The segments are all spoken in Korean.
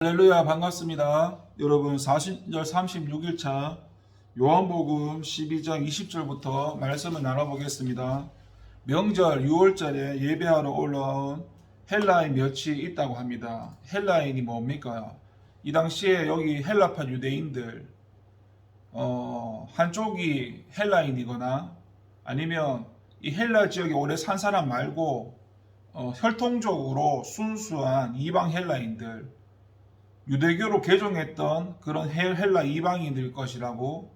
할렐루야, 반갑습니다. 여러분, 사신절 36일차 요한복음 12장 20절부터 말씀을 나눠보겠습니다. 명절 6월절에 예배하러 올라온 헬라인 몇이 있다고 합니다. 헬라인이 뭡니까? 이 당시에 여기 헬라파 유대인들 한쪽이 헬라인이거나 아니면 이 헬라 지역에 오래 산 사람 말고 혈통적으로 순수한 이방 헬라인들, 유대교로 개종했던 그런 헬라 이방인일 것이라고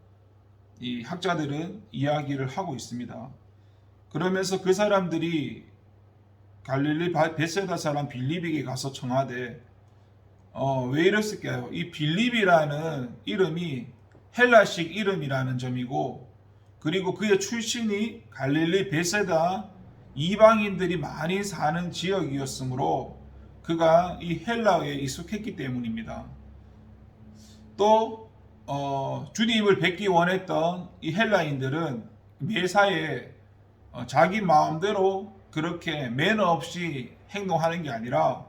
이 학자들은 이야기를 하고 있습니다. 그러면서 그 사람들이 갈릴리 베세다 사람 빌립에게 가서 청하되 왜 이랬을까요? 이 빌립이라는 이름이 헬라식 이름이라는 점이고, 그리고 그의 출신이 갈릴리 베세다 이방인들이 많이 사는 지역이었으므로 그가 이 헬라어에 익숙했기 때문입니다. 또 주님을 뵙기 원했던 이 헬라인들은 매사에 자기 마음대로 그렇게 매너 없이 행동하는 게 아니라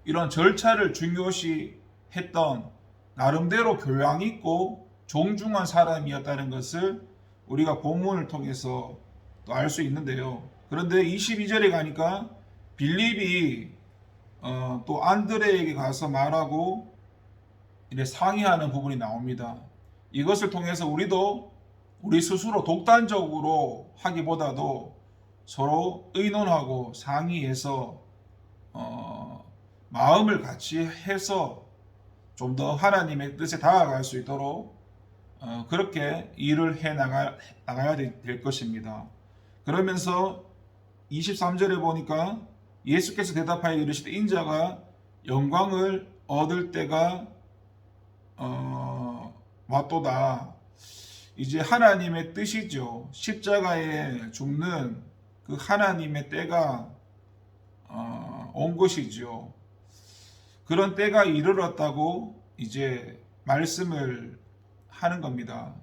이런 절차를 중요시 했던 나름대로 교양 있고 존중한 사람이었다는 것을 우리가 본문을 통해서 또 알 수 있는데요. 그런데 22절에 가니까 빌립이 또 안드레에게 가서 말하고 이래 상의하는 부분이 나옵니다. 이것을 통해서 우리도 우리 스스로 독단적으로 하기보다도 서로 의논하고 상의해서 마음을 같이 해서 좀 더 하나님의 뜻에 다가갈 수 있도록 그렇게 일을 해 나가야 될 것입니다. 그러면서 23절에 보니까 예수께서 대답하여 이르시되 인자가 영광을 얻을 때가 왔도다. 이제 하나님의 뜻이죠. 십자가에 죽는 그 하나님의 때가 온 것이죠. 그런 때가 이르렀다고 이제 말씀을 하는 겁니다.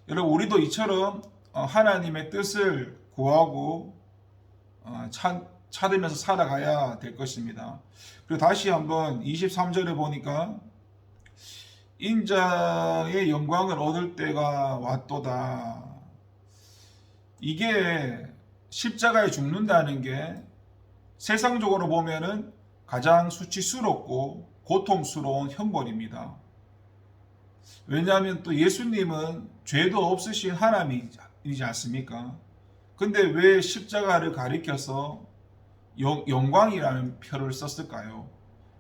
여러분, 우리도 이처럼 하나님의 뜻을 구하고 찾으면서 살아가야 될 것입니다. 그리고 다시 한번 23절에 보니까 인자의 영광을 얻을 때가 왔도다. 이게 십자가에 죽는다는 게 세상적으로 보면은 가장 수치스럽고 고통스러운 형벌입니다. 왜냐하면 또 예수님은 죄도 없으신 하나님이지 않습니까? 근데 왜 십자가를 가리켜서 영광이라는 표를 썼을까요?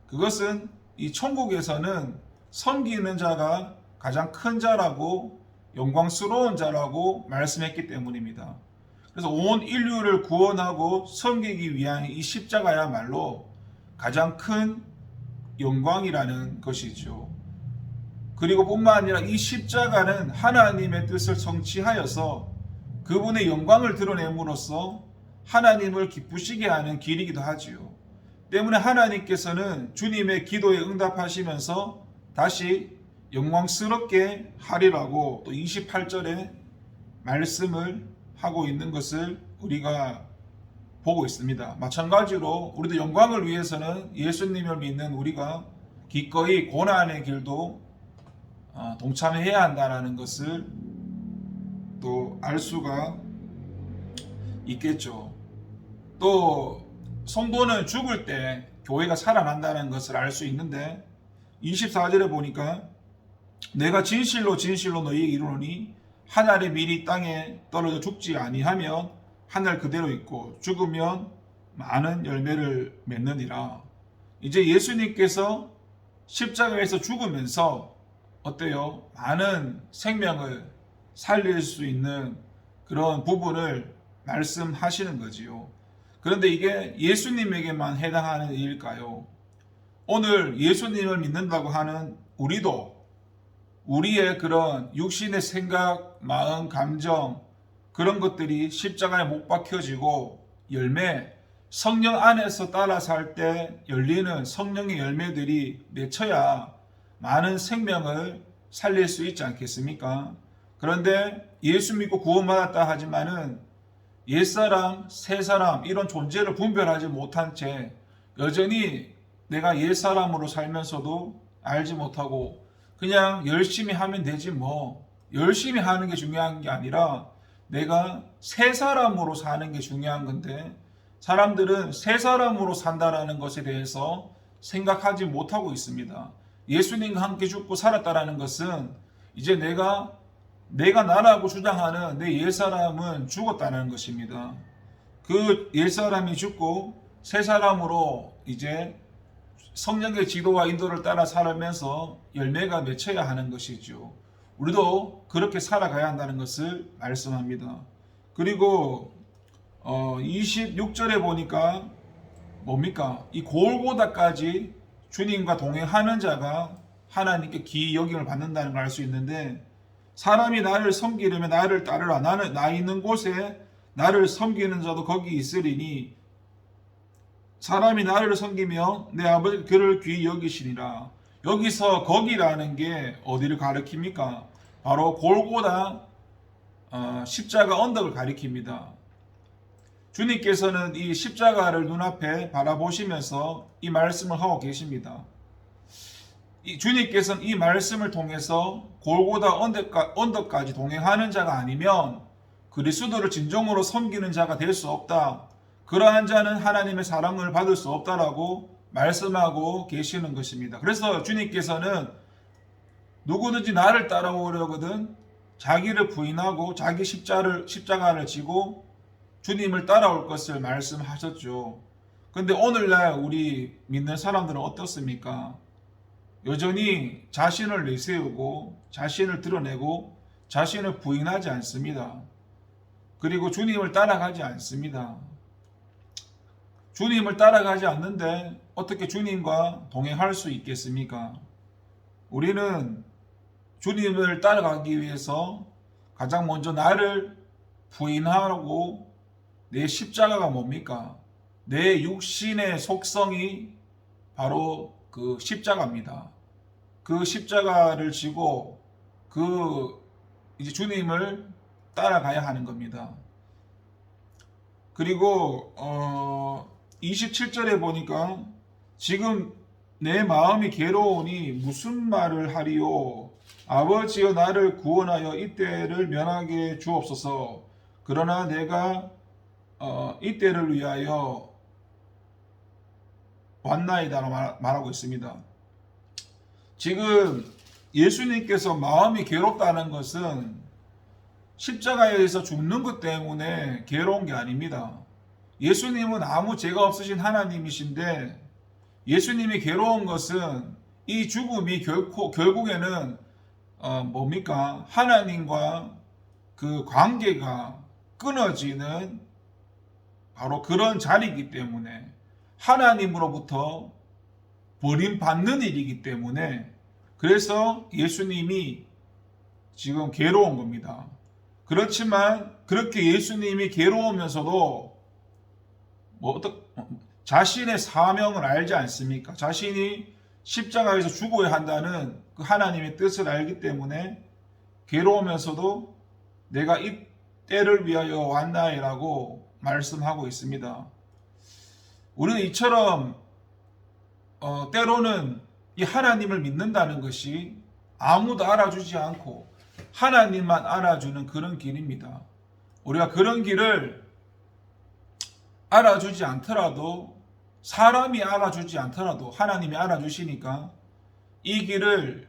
그것은 이 천국에서는 섬기는 자가 가장 큰 자라고 영광스러운 자라고 말씀했기 때문입니다. 그래서 온 인류를 구원하고 섬기기 위한 이 십자가야말로 가장 큰 영광이라는 것이죠. 그리고 뿐만 아니라 이 십자가는 하나님의 뜻을 성취하여서 그분의 영광을 드러냄으로써 하나님을 기쁘시게 하는 길이기도 하지요. 때문에 하나님께서는 주님의 기도에 응답하시면서 다시 영광스럽게 하리라고 또 28절에 말씀을 하고 있는 것을 우리가 보고 있습니다. 마찬가지로 우리도 영광을 위해서는 예수님을 믿는 우리가 기꺼이 고난의 길도 동참해야 한다는 것을 또 알 수가 있겠죠. 또 성도는 죽을 때 교회가 살아난다는 것을 알 수 있는데 24절에 보니까 내가 진실로 진실로 너희에게 이르노니 한 알의 밀이 땅에 떨어져 죽지 아니하면 한 알 그대로 있고 죽으면 많은 열매를 맺느니라. 이제 예수님께서 십자가에서 죽으면서 어때요? 많은 생명을 살릴 수 있는 그런 부분을 말씀하시는 거지요. 그런데 이게 예수님에게만 해당하는 일일까요? 오늘 예수님을 믿는다고 하는 우리도 우리의 그런 육신의 생각, 마음, 감정 그런 것들이 십자가에 못 박혀지고 열매, 성령 안에서 따라 살 때 열리는 성령의 열매들이 맺혀야 많은 생명을 살릴 수 있지 않겠습니까? 그런데 예수 믿고 구원받았다 하지만은 옛사람, 새사람 이런 존재를 분별하지 못한 채 여전히 내가 옛사람으로 살면서도 알지 못하고 그냥 열심히 하면 되지 뭐. 열심히 하는 게 중요한 게 아니라 내가 새 사람으로 사는 게 중요한 건데 사람들은 새 사람으로 산다라는 것에 대해서 생각하지 못하고 있습니다. 예수님과 함께 죽고 살았다라는 것은 이제 내가 나라고 주장하는 내 옛사람은 죽었다는 것입니다. 그 옛사람이 죽고 새 사람으로 이제 성령의 지도와 인도를 따라 살면서 열매가 맺혀야 하는 것이죠. 우리도 그렇게 살아가야 한다는 것을 말씀합니다. 그리고 26절에 보니까 뭡니까? 이 골고다까지 주님과 동행하는 자가 하나님께 기이 여김을 받는다는 걸 알 수 있는데 사람이 나를 섬기려면 나를 따르라. 나는 나 있는 곳에 나를 섬기는 자도 거기 있으리니 사람이 나를 섬기며 내 아버지 그를 귀히 여기시니라. 여기서 거기라는 게 어디를 가리킵니까? 바로 골고다 십자가 언덕을 가리킵니다. 주님께서는 이 십자가를 눈앞에 바라보시면서 이 말씀을 하고 계십니다. 주님께서는 이 말씀을 통해서 골고다 언덕까지 동행하는 자가 아니면 그리스도를 진정으로 섬기는 자가 될 수 없다. 그러한 자는 하나님의 사랑을 받을 수 없다라고 말씀하고 계시는 것입니다. 그래서 주님께서는 누구든지 나를 따라오려거든 자기를 부인하고 자기 십자가를 지고 주님을 따라올 것을 말씀하셨죠. 근데 오늘날 우리 믿는 사람들은 어떻습니까? 여전히 자신을 내세우고 자신을 드러내고 자신을 부인하지 않습니다. 그리고 주님을 따라가지 않습니다. 주님을 따라가지 않는데 어떻게 주님과 동행할 수 있겠습니까? 우리는 주님을 따라가기 위해서 가장 먼저 나를 부인하고 내 십자가가 뭡니까? 내 육신의 속성이 바로 그 십자가입니다. 그 십자가를 지고 이제 주님을 따라가야 하는 겁니다. 그리고 27절에 보니까 지금 내 마음이 괴로우니 무슨 말을 하리요? 아버지여 나를 구원하여 이때를 면하게 주옵소서. 그러나 내가 이때를 위하여 왔나이다 말하고 있습니다. 지금 예수님께서 마음이 괴롭다는 것은 십자가에서 죽는 것 때문에 괴로운 게 아닙니다. 예수님은 아무 죄가 없으신 하나님이신데 예수님이 괴로운 것은 이 죽음이 결국에는 뭡니까? 하나님과 그 관계가 끊어지는 바로 그런 자리이기 때문에 하나님으로부터 버림받는 일이기 때문에 그래서 예수님이 지금 괴로운 겁니다. 그렇지만 그렇게 예수님이 괴로우면서도 자신의 사명을 알지 않습니까? 자신이 십자가에서 죽어야 한다는 그 하나님의 뜻을 알기 때문에 괴로우면서도 내가 이 때를 위하여 왔나이라고 말씀하고 있습니다. 우리는 이처럼 때로는 이 하나님을 믿는다는 것이 아무도 알아주지 않고 하나님만 알아주는 그런 길입니다. 우리가 그런 길을 알아주지 않더라도 사람이 알아주지 않더라도 하나님이 알아주시니까 이 길을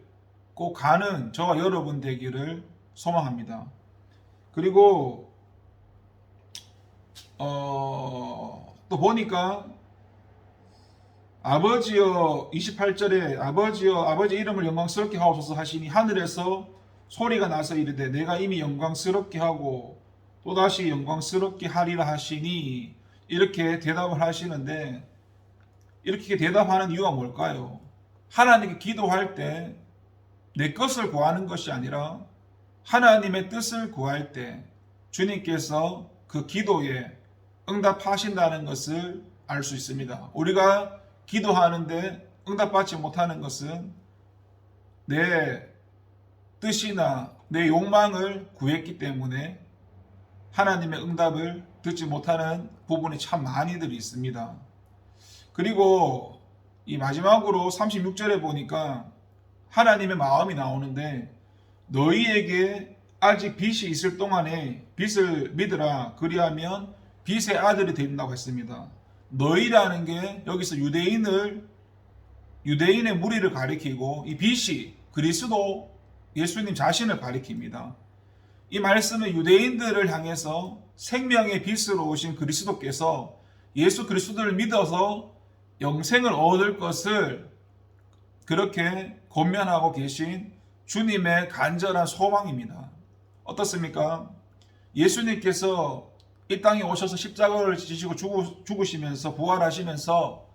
꼭 가는 저와 여러분 되기를 소망합니다. 그리고 또 보니까 아버지여 28절에 아버지여 아버지 이름을 영광스럽게 하옵소서 하시니 하늘에서 소리가 나서 이르되 내가 이미 영광스럽게 하고 또다시 영광스럽게 하리라 하시니 이렇게 대답을 하시는데 이렇게 대답하는 이유가 뭘까요? 하나님께 기도할 때 내 것을 구하는 것이 아니라 하나님의 뜻을 구할 때 주님께서 그 기도에 응답하신다는 것을 알 수 있습니다. 우리가 기도하는데 응답받지 못하는 것은 내 뜻이나 내 욕망을 구했기 때문에 하나님의 응답을 듣지 못하는 부분이 참 많이들 있습니다. 그리고 이 마지막으로 36절에 보니까 하나님의 마음이 나오는데 너희에게 아직 빚이 있을 동안에 빚을 믿으라 그리하면 빚의 아들이 된다고 했습니다. 너희라는 게 여기서 유대인의 무리를 가리키고 이 빚이 그리스도 예수님 자신을 가리킵니다. 이 말씀은 유대인들을 향해서 생명의 빚으로 오신 그리스도께서 예수 그리스도를 믿어서 영생을 얻을 것을 그렇게 권면하고 계신 주님의 간절한 소망입니다. 어떻습니까? 예수님께서 이 땅에 오셔서 십자가를 지시고 죽으시면서 부활하시면서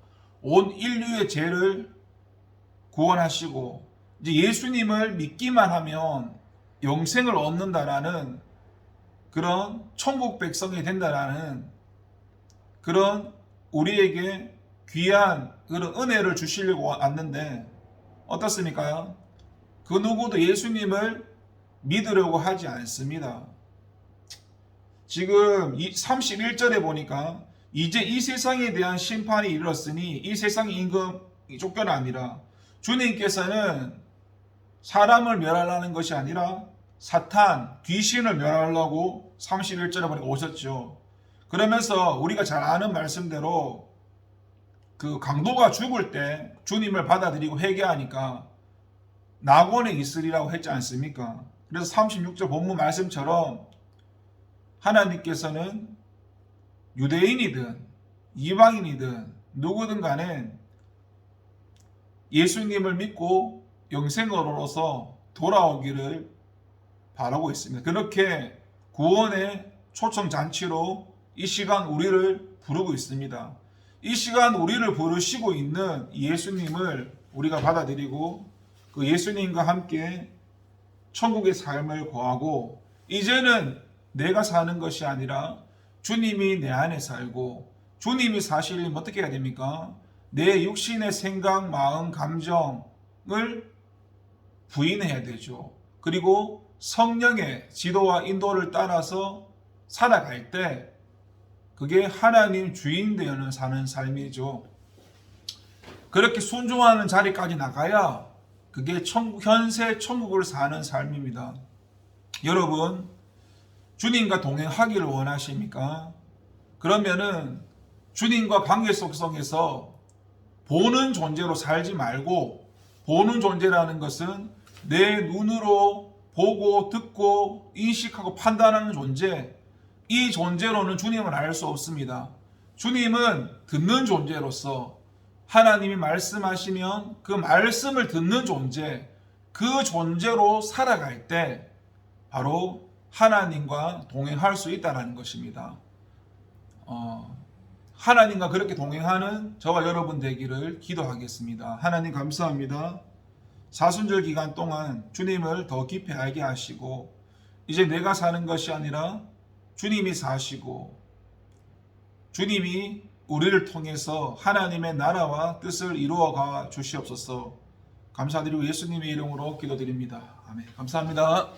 온 인류의 죄를 구원하시고 이제 예수님을 믿기만 하면 영생을 얻는다라는 그런 천국 백성이 된다라는 그런 우리에게 귀한 그런 은혜를 주시려고 왔는데 어떻습니까? 그 누구도 예수님을 믿으려고 하지 않습니다. 지금 31절에 보니까 이제 이 세상에 대한 심판이 이르렀으니 이 세상의 임금이 쫓겨나니라. 주님께서는 사람을 멸하려는 것이 아니라 사탄, 귀신을 멸하려고 31절에 보니까 오셨죠. 그러면서 우리가 잘 아는 말씀대로 그 강도가 죽을 때 주님을 받아들이고 회개하니까 낙원에 있으리라고 했지 않습니까? 그래서 36절 본문 말씀처럼 하나님께서는 유대인이든 이방인이든 누구든 간에 예수님을 믿고 영생으로서 돌아오기를 바라고 있습니다. 그렇게 구원의 초청잔치로 이 시간 우리를 부르고 있습니다. 이 시간 우리를 부르시고 있는 예수님을 우리가 받아들이고 그 예수님과 함께 천국의 삶을 거하고 이제는 내가 사는 것이 아니라 주님이 내 안에 살고 주님이 사시려면 어떻게 해야 됩니까? 내 육신의 생각, 마음, 감정을 부인해야 되죠. 그리고 성령의 지도와 인도를 따라서 살아갈 때 그게 하나님 주인 되어는 사는 삶이죠. 그렇게 순종하는 자리까지 나가야 그게 현세 천국을 사는 삶입니다. 여러분, 주님과 동행하기를 원하십니까? 그러면은 주님과 관계 속성에서 보는 존재로 살지 말고, 보는 존재라는 것은 내 눈으로 보고 듣고 인식하고 판단하는 존재, 이 존재로는 주님을 알 수 없습니다. 주님은 듣는 존재로서 하나님이 말씀하시면 그 말씀을 듣는 존재, 그 존재로 살아갈 때 바로 하나님과 동행할 수 있다는 것입니다. 하나님과 그렇게 동행하는 저와 여러분 되기를 기도하겠습니다. 하나님 감사합니다. 사순절 기간 동안 주님을 더 깊이 알게 하시고 이제 내가 사는 것이 아니라 주님이 사시고 주님이 우리를 통해서 하나님의 나라와 뜻을 이루어가 주시옵소서. 감사드리고 예수님의 이름으로 기도드립니다. 아멘. 감사합니다.